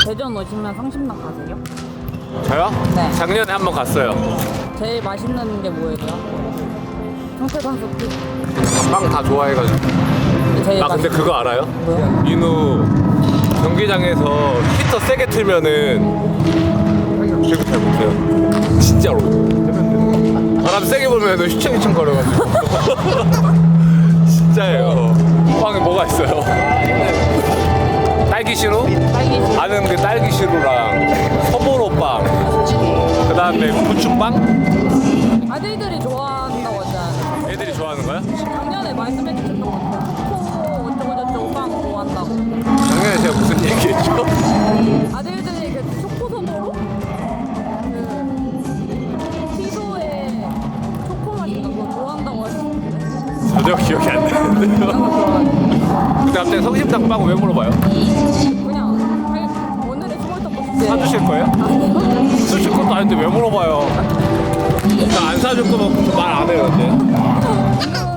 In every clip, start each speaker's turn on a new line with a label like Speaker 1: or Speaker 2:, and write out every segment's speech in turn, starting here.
Speaker 1: 대전 오시면 성심당 가세요?
Speaker 2: 저요?
Speaker 1: 네.
Speaker 2: 작년에 한번 갔어요.
Speaker 1: 제일 맛있는 게 뭐예요? 청태산수 피.
Speaker 2: 빵 다 좋아해가지고.
Speaker 1: 제일
Speaker 2: 근데 그거 알아요?
Speaker 1: 뭐요?
Speaker 2: 민우 경기장에서 히터 세게 틀면은 기억 잘 못해요. 진짜로. 바람 세게 불면은 휘청휘청 거려가지고. 진짜예요. 빵에 뭐가 있어요? 딸기시루?
Speaker 1: 딸기.
Speaker 2: 아는 그 딸기시루랑 서보로빵, 그 다음에 부추빵?
Speaker 1: 아들들이 좋아한다고 하잖아요.
Speaker 2: 애들이 좋아하는 거야?
Speaker 1: 작년에 말씀해 주셨던 것 같아요. 초코 어쩌고저쩌고 빵 좋아한다고.
Speaker 2: 작년에 제가 무슨 얘기했죠?
Speaker 1: 아들들이 그 초코소보로? 그 피소에 초코 맛인가 그거 좋아한다고 하셨는데.
Speaker 2: 전혀 기억이 안 나는데요. 근데 갑자기 성심당 빵 왜 물어봐요?
Speaker 1: 그냥 오늘의 스몰토크
Speaker 2: 사주실 거예요?
Speaker 1: 아니요.
Speaker 2: 사주실 것도 아닌데 왜 물어봐요? 나 안 사줄 거면 말 안 해요, 근데.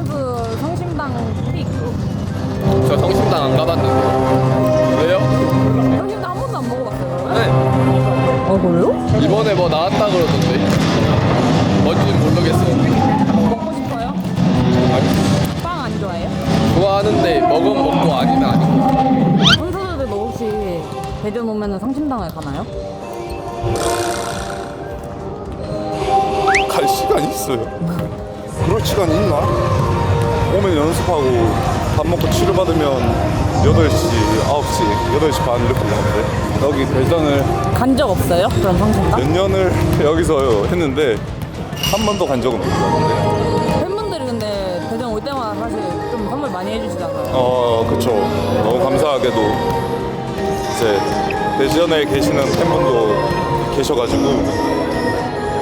Speaker 1: 그 성심당 픽.
Speaker 2: 저 성심당 안 가봤는데. 왜요?
Speaker 1: 성심당 한 번도 안 먹어봤어요.
Speaker 2: 네.
Speaker 1: 아 그래요?
Speaker 2: 이번에 뭐 나왔다 그러던데. 뭔지는 모르겠어요.
Speaker 1: 먹고 싶어요? 빵 안 좋아해요?
Speaker 2: 좋아하는데 먹으면 먹고 아니면 아니고.
Speaker 1: 선수들도 혹시 대전 오면은 성심당을 가나요?
Speaker 3: 갈 시간이 있어요. 그럴 시간이 있나? 오면 연습하고 밥 먹고 치료받으면 8시, 9시, 8시 반 이렇게 가는데 여기 대전을
Speaker 1: 간 적 없어요? 그럼 성심당?
Speaker 3: 몇 년을 여기서 했는데 한 번도 간 적은 없었는데
Speaker 1: 팬분들이 근데 대전 올 때마다 사실 좀 선물 많이 해주시잖아요.
Speaker 3: 그쵸. 너무 감사하게도 이제 대전에 계시는 팬분도 계셔가지고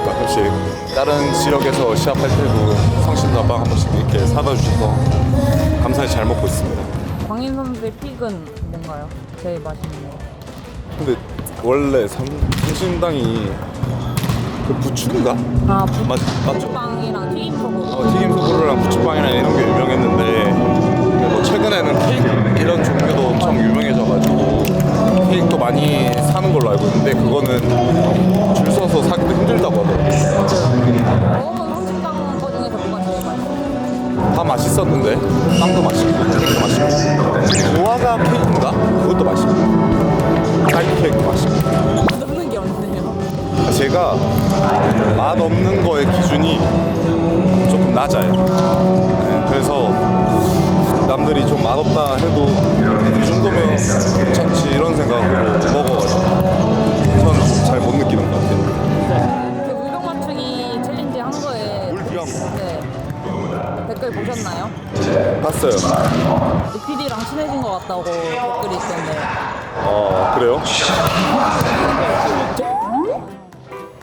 Speaker 3: 가끔씩 다른 지역에서 시합할 때도 성심당 빵 한 번씩 이렇게 사다 주셔서 감사히 잘 먹고 있습니다.
Speaker 1: 광인 선수의 픽은 뭔가요? 제일 맛있는 거.
Speaker 3: 근데 원래 성심당이 그 부추인가?
Speaker 1: 아,
Speaker 3: 맞죠?
Speaker 1: 빵이랑 튀김 소고.
Speaker 3: 튀김 소보루랑 부추빵이랑 이런 게 유명했는데 뭐 최근에는 케이크 이런 종류도 엄청 유명해져가지고 케이크도 많이 사는 걸로 알고 있는데 그거는 줄 서서 사기도 힘들다고 하더라고요.
Speaker 1: 먹어본 성심당 거 중에서 뭐가 제일 맛있어요?
Speaker 3: 다 맛있었는데 빵도 맛있고 케이크도 맛있고 무화과 케이크인가? 그것도 맛있고 딸기 케이크도 맛있고
Speaker 1: 먹는 게 없네요.
Speaker 3: 제가 맛 없는 거의 기준이 조금 낮아요. 네, 그래서 남들이 좀 맛없다 해도 이 정도면 괜찮지 이런 생각으로 먹어가지고 저는 잘 못 느끼는 것 같아요.
Speaker 1: 그 물병 맞추기 챌린지 한 거에
Speaker 3: 물병
Speaker 1: 네. 댓글 보셨나요?
Speaker 3: 봤어요.
Speaker 1: PD랑 친해진 것 같다고 댓글이 있던데.
Speaker 3: 그래요?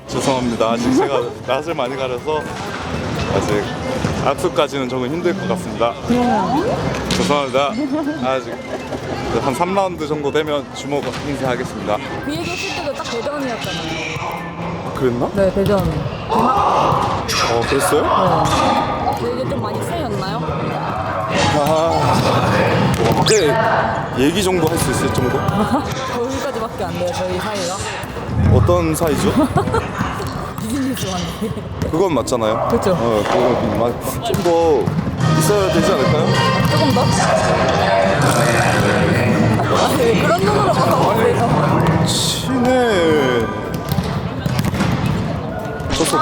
Speaker 3: 죄송합니다. 아직 제가 낯을 많이 가려서 아직 악수까지는 조금 힘들 것 같습니다. 죄송합니다. 아직 한 3라운드 정도 되면 주먹 인사하겠습니다.
Speaker 1: 그 얘기 했을 때도 딱 대전이었잖아요.
Speaker 3: 그랬나?
Speaker 1: 네, 대전.
Speaker 3: 그랬어요?
Speaker 1: 네. 그 얘기 좀 많이 친해졌나요?
Speaker 3: 그때 얘기 정도 할 수 있을 정도?
Speaker 1: 거기까지밖에 안 돼요, 저희 사이가.
Speaker 3: 어떤 사이죠?
Speaker 1: 비즈니스 관계.
Speaker 3: 그건 맞잖아요.
Speaker 1: 그쵸.
Speaker 3: 그건 좀 더 있어야 되지 않을까요?
Speaker 1: 조금 더? 네, 그런 눈으로 봐서
Speaker 3: 친해. 저서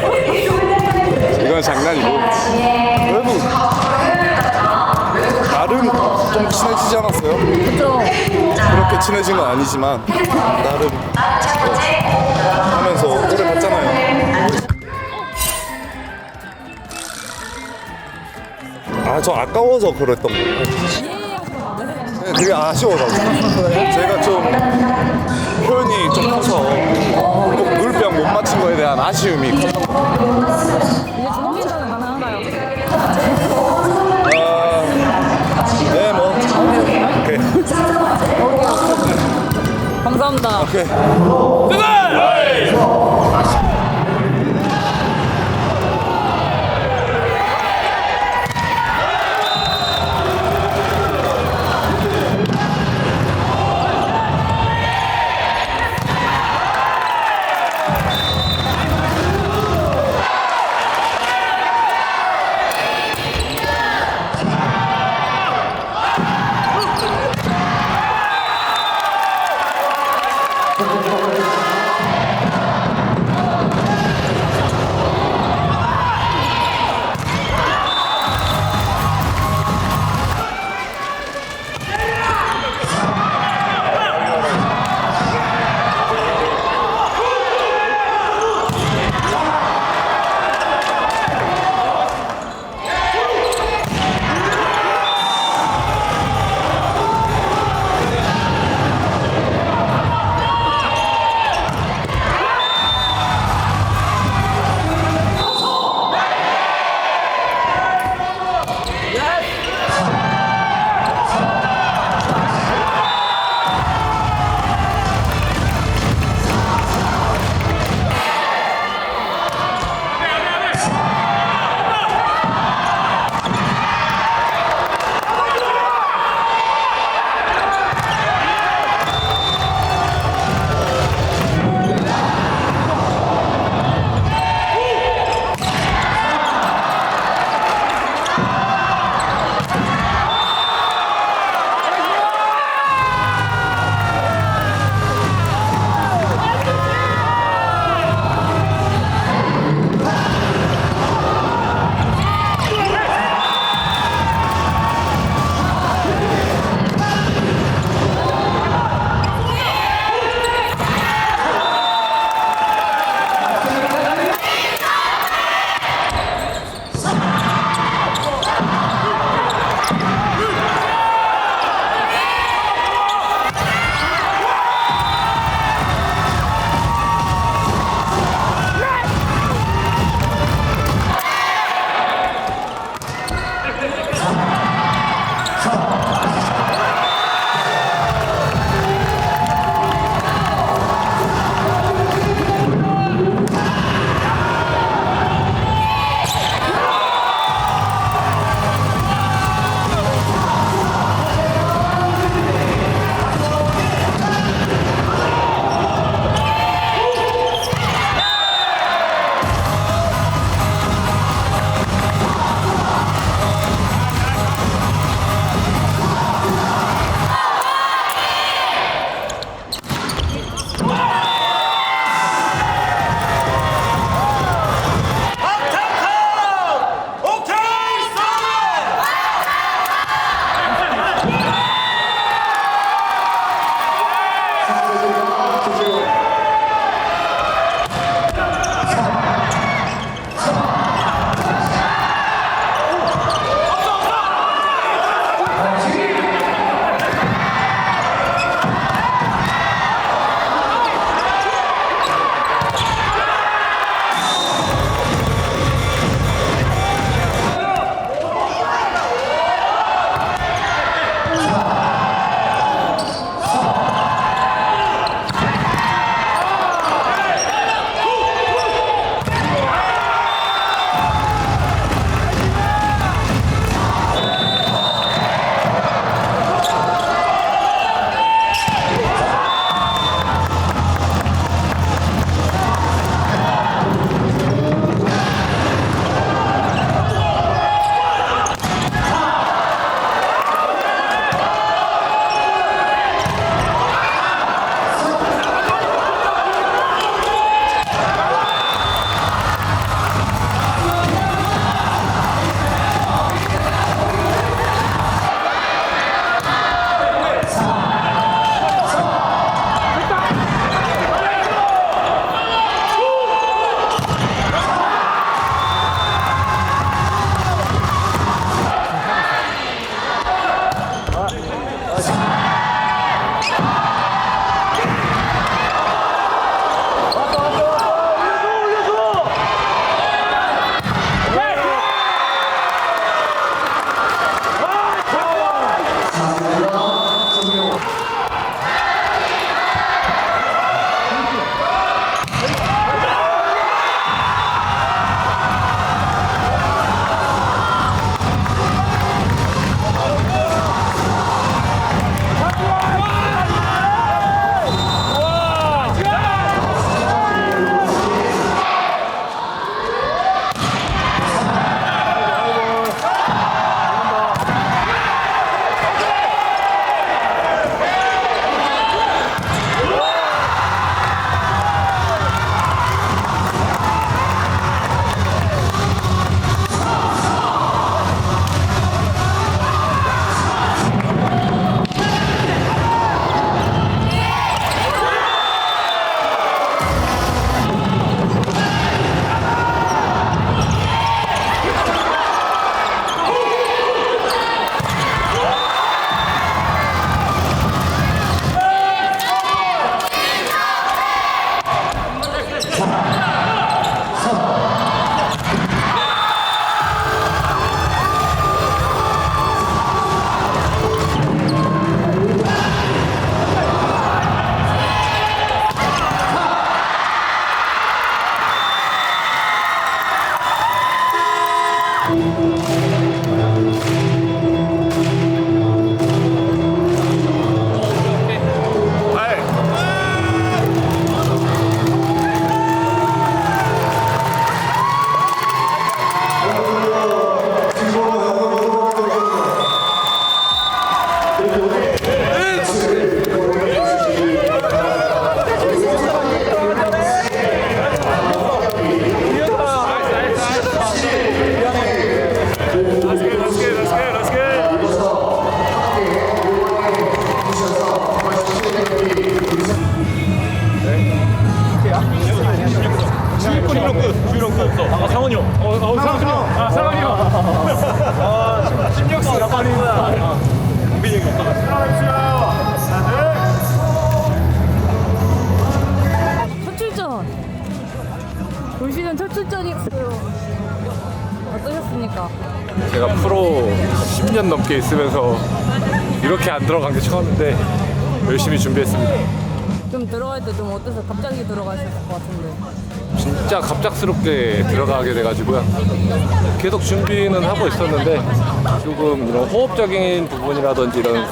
Speaker 3: 뭐예요? 이건 장난이고. 그래도 나름 좀 친해지지 않았어요?
Speaker 1: 그쵸.
Speaker 3: 그렇게 친해진 건 아니지만 나름 하면서 오래 봤잖아요. 저 아까워서 그랬던 거예요. 네, 되게 아쉬워가지고 제가 좀 표현이 좀 커서 물병 못 맞춘 거에 대한 아쉬움이 커서
Speaker 1: 이제 주먹 괜찮은 가능한가요?
Speaker 3: 네, 뭐 오케이.
Speaker 1: 감사합니다.
Speaker 3: 오케이.
Speaker 2: 뜨거! 상원이 형. 상원이 형. 심력수 나빠리구나. 공빈이 형이 없다가.
Speaker 1: 첫 출전. 올 시즌 첫 출전이었어요. 어떠셨습니까?
Speaker 2: 제가 프로 10년 넘게 있으면서 이렇게 안 들어간 게 처음인데 열심히 준비했습니다.
Speaker 1: 좀 들어갈 때 좀 어떠세요? 갑자기 들어가셨을 것 같은데.
Speaker 2: 진짜 갑작스럽게 들어가게 돼가지고요. 계속 준비는 하고 있었는데 조금 이런 호흡적인 부분이라든지 이런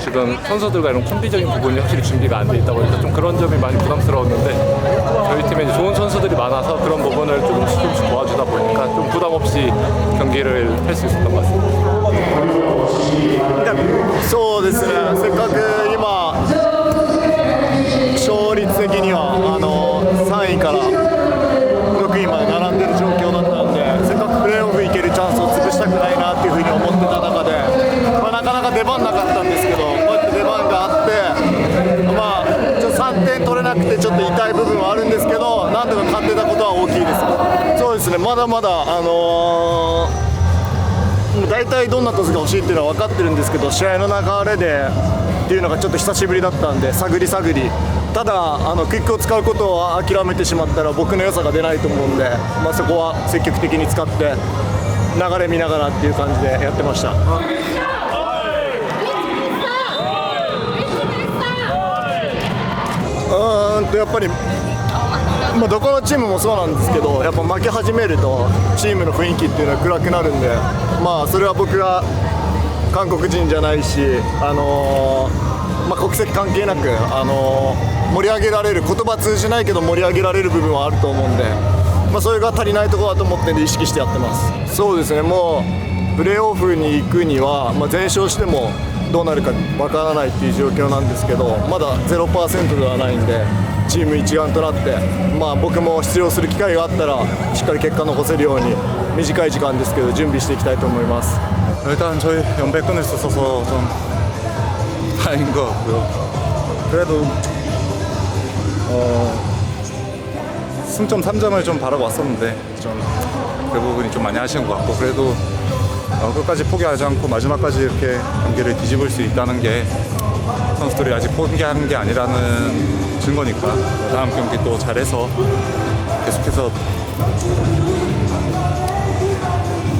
Speaker 2: 지금 선수들과 이런 콤비적인 부분이 확실히 준비가 안 돼 있다 보니까 좀 그런 점이 많이 부담스러웠는데 저희 팀에 이제 좋은 선수들이 많아서 그런 부분을 조금씩 도와주다 보니까 좀 부담 없이 경기를 할 수 있었던 것 같습니다.
Speaker 4: そうですね、せっかく今、勝率的には3位から6位まで並んでる状況だったので、せっかくプレーオフ行けるチャンスを潰したくないなっていうふうに思ってた中で、なかなか出番なかったんですけど、こうやって出番があって、ちょっと3点取れなくてちょっと痛い部分はあるんですけど、なんとか勝ってたことは大きいです。そうですね、まだまだ大体どんなトスが欲しいっていうのは分かってるんですけど、試合の流れでっていうのがちょっと久しぶりだったんで、探り探り、ただクイックを使うことを諦めてしまったら僕の良さが出ないと思うんで、そこは積極的に使って流れ見ながらっていう感じでやってました。やっぱりどこのチームもそうなんですけど、やっぱ負け始めるとチームの雰囲気っていうのは暗くなるんで、それは僕が韓国人じゃないし、国籍関係なく、盛り上げられる、言葉通じないけど盛り上げられる部分はあると思うんで、それが足りないところだと思って意識してやってます。そうですね、もうプレーオフに行くには、全勝してもどうなるかわからないっていう状況なんですけど、まだ 0% ではないんで、チーム一丸となって、僕も出場する機会があったらしっかり結果残せるように短い時間ですけど準備していきたいと思います。
Speaker 3: 일단 저희 연패 끊을 수 있어서 좀 다행인 것 같고요. 그래도 승점 3점을 좀 바라고 왔었는데 좀 그 부분이 좀 많이 아쉬운 것 같고, 그래도 끝까지 포기하지 않고 마지막까지 이렇게 경기를 뒤집을 수 있다는 게 선수들이 아직 포기하는 게 아니라는 증거니까 다음 경기 또 잘해서 계속해서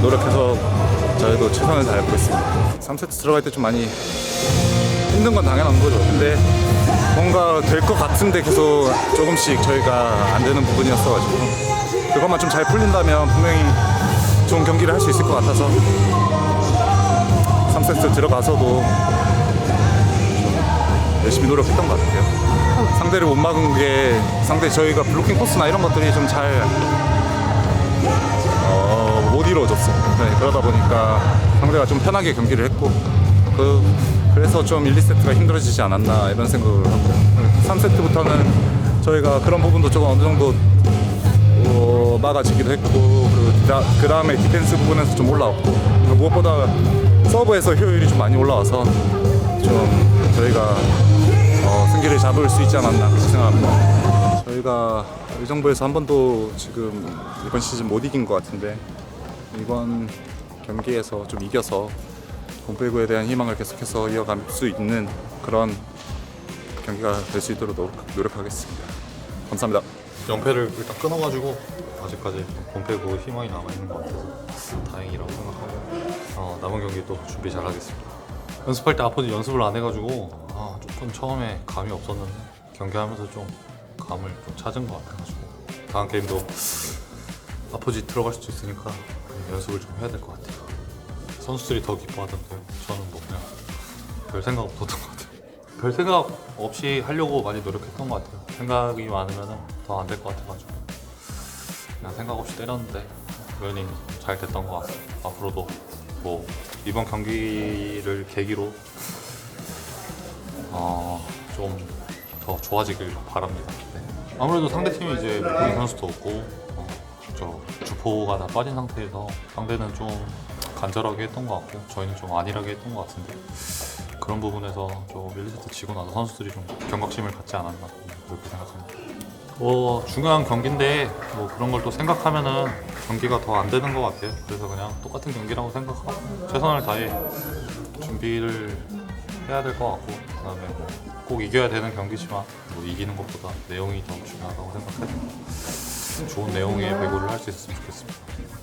Speaker 3: 노력해서 저희도 최선을 다해보고 있습니다. 3세트 들어갈 때 좀 많이 힘든 건 당연한 거죠. 근데 뭔가 될 것 같은데 계속 조금씩 저희가 안 되는 부분이었어가지고 그것만 좀 잘 풀린다면 분명히 좋은 경기를 할 수 있을 것 같아서 3세트 들어가서도 좀 열심히 노력했던 것 같아요. 상대를 못 막은 게 저희가 블로킹 코스나 이런 것들이 좀 잘 못 이루어졌어요. 네, 그러다 보니까 상대가 좀 편하게 경기를 했고 그래서 좀 1, 2세트가 힘들어지지 않았나 이런 생각을 하고, 3세트부터는 저희가 그런 부분도 조금 어느 정도 막아지기도 했고, 그리고 그 다음에 디펜스 부분에서 좀 올라왔고, 무엇보다 서브에서 효율이 좀 많이 올라와서 좀 저희가 승기를 잡을 수 있지 않았나 그렇게 생각합니다. 저희가 의정부에서 한 번도 지금 이번 시즌 못 이긴 것 같은데 이번 경기에서 좀 이겨서 홈배구에 대한 희망을 계속해서 이어갈 수 있는 그런 경기가 될 수 있도록 노력하겠습니다. 감사합니다.
Speaker 5: 연패를 일단 끊어가지고 아직까지 본패고 희망이 남아있는 것 같아서 다행이라고 생각하고 남은 경기 또 준비 잘 하겠습니다. 연습할 때 아포지 연습을 안 해가지고 조금 처음에 감이 없었는데 경기하면서 좀 감을 좀 찾은 것 같아가지고 다음 게임도 아포지 들어갈 수도 있으니까 연습을 좀 해야 될 것 같아요. 선수들이 더 기뻐하던데요. 저는 뭐 그냥 별 생각 없었던 것 같아요. 별 생각 없이 하려고 많이 노력했던 것 같아요. 생각이 많으면 더 안 될 것 같아가지고 그냥 생각 없이 때렸는데 우연히 잘 됐던 것 같아요. 앞으로도 뭐 이번 경기를 계기로 좀 더 좋아지길 바랍니다. 네. 아무래도 상대팀이 이제 목표인 선수도 없고 저 주포가 다 빠진 상태에서 상대는 좀 간절하게 했던 것 같고 저희는 좀 안일하게 했던 것 같은데 그런 부분에서 좀 1세트 지고 나서 선수들이 좀 경각심을 갖지 않았나 그렇게 생각합니다. 중요한 경기인데 뭐 그런 걸 또 생각하면은 경기가 더 안 되는 것 같아요. 그래서 그냥 똑같은 경기라고 생각하고 최선을 다해 준비를 해야 될 것 같고 그다음에 뭐 꼭 이겨야 되는 경기지만 뭐 이기는 것보다 내용이 더 중요하다고 생각해서 좋은 내용의 배구를 할 수 있었으면 좋겠습니다.